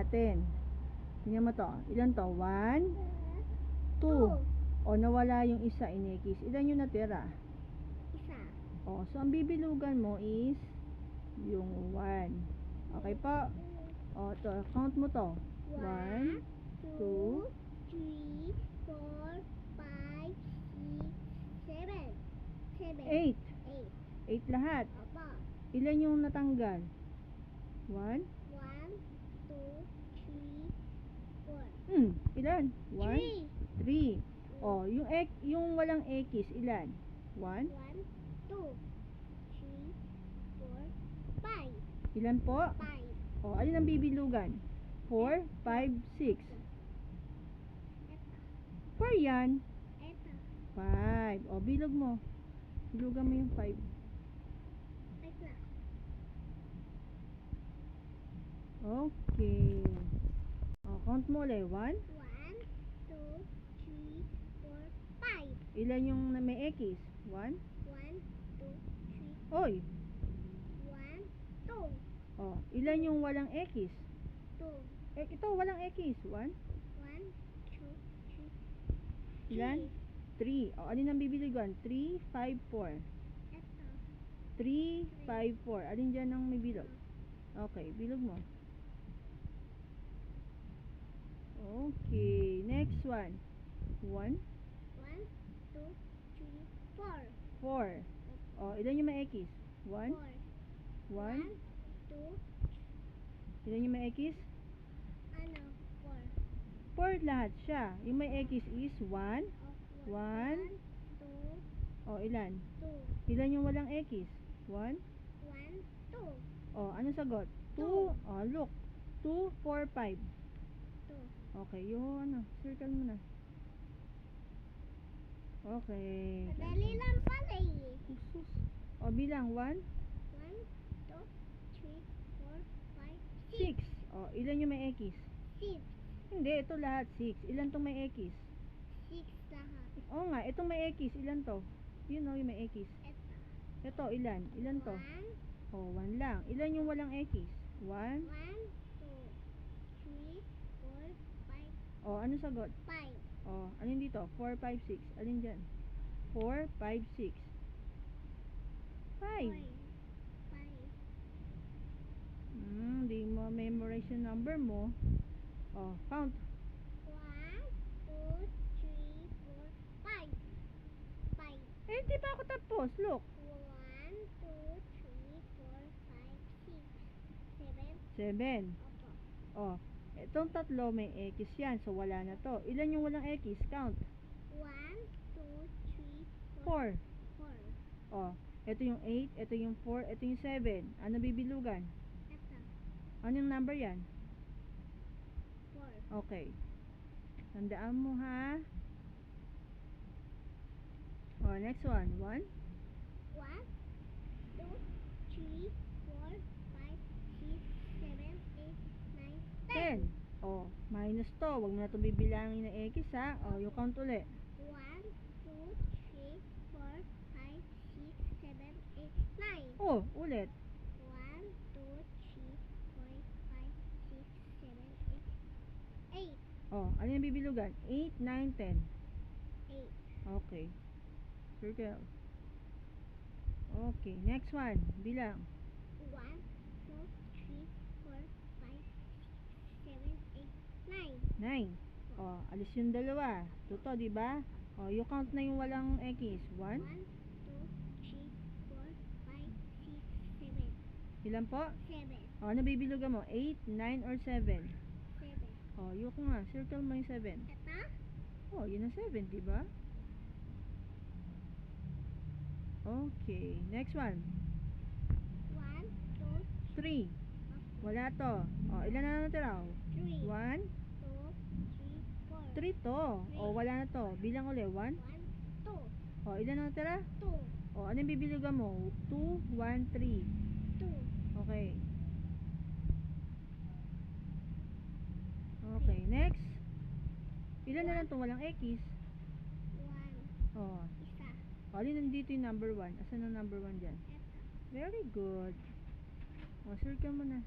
natin. Tingnan mo to. Ilan to? 1, 2. O, nawala yung isa, inekis. Ilan yung natira? Isa. O, so ang bibilugan mo is yung 1. Okay po? O, to. Count mo to. 1, 2, 3, 4, 5, 6, 7. 8. 8 lahat. Opo. Ilan yung natanggal? 1? 1, 2, 3, 4. Ilan? 1, 3. 3. O, yung walang ekis, ilan? 1? 1, 2, 3, 4, 5. Ilan po? 5. O, alin ang bibilugan? 4, 5, 6. 4 yan. Ito. 5. O, bilog mo. Bilugan mo yung 5. Ito. Okay. O, count mo ulit. 1. 1, 2, 3, 4, 5. Ilan yung na may ekis? 1. 1, 2, 3, Oy. 1, 2. O, ilan yung walang ekis? 2. Ito, walang ekis. 1. 1, 2, 3. Ilan? 3. O, alin ang bibiligan? 3, 5, 4. Ito. 3, 5, 4. Alin dyan ang may bilog? Okay, bilog mo. Okay, next one. 1, 1, 2, 3, 4. 4. O, ilan yung may ekis? 1, 4. 1. 2. Ilan yung may ekis? Ano? 4 4. lahat siya. Yung may ekis is 1. 1. 1, 2, O, ilan? 2. Ilan yung walang ekis? 1. 1, 2. O, ano sagot? 2. Two. O, look. 2, 4, 5. 2. Okay, yung ano, circle mo na. Okay. Madali lang pala eh. Sus. O, bilang 1, 1, 2, 3, 4, 5, 6. O, ilan yung may ekis? 6. Hindi, ito lahat 6. Ilan tong may ekis? 6 lahat. Oo nga, itong may ekis, ilan to? Yun o, yung may ekis. Ito. Ito, ilan? Ilan to? 1, O, 1 lang. Ilan yung walang ekis? 1. 1, 2, 3, 4, 5, O, ano sagot? 5. O, alin dito? 4, 5, 6. Alin dyan? 4, 5, 6. 5. 5. Di mo memorize yung number mo. O, count. 1, 2, 3, 4, 5. 5. Eh, di pa ako tapos. Look. 1, 2, 3, 4, 5, 6, 7. 7. Opo. O, itong tatlo may ekis yan. So, wala na to. Ilan yung walang ekis? Count. 1, 2, 3, 4. 4. O, ito yung 8, ito yung 4, ito yung 7. Ano bibilugan? Ito. Anong number yan? 4. Okay. Tandaan mo ha. O, next one. 1. 1, 2, 3, 4, 5, 6, 7, 8, 9, 10. 10. O, minus to. Huwag mo na ito bibilangin ng ekis ha. O, yung count ulit. 1, 2, 3, 4, 5, 6, 7, 8, 9. O, ulit. 1, 2, 3, 4, 5, 6, 7, 8. 8. O, ano yung bibilugan? 8, 9, 10. 8. Okay. Circle. Okay, next one. Bilang. 1, 2, 3, 4, 5, 6, 7, 8, 9. 9. O, alis yung dalawa. Totoo, di ba? O, you count na yung walang ekis. 1. 1, 2, 3, 4, 5, 6, 7. Ilan po? 7. O, ano bibilugan mo? 8, 9, or 7? 7. O, you ko nga. Circle mo yung 7. Ito? O, yun ang 7, di ba? Okay, next one. 1, 2, 3. Wala to. O, ilan na natira? 3. 1. 2, 3, 4. 3 to. O, wala na to. Bilang ulit. 1. 1, 2. O, ilan na natira? 2. O, ano yung bibilugan mo? 2, 1, 3. 2. Okay. Okay, next. Ilan na lang to? Walang X. 1. O, Isa. o, alin nandito yung number 1? Asan ang number 1 dyan? Ito. Very good. O, circle mo na.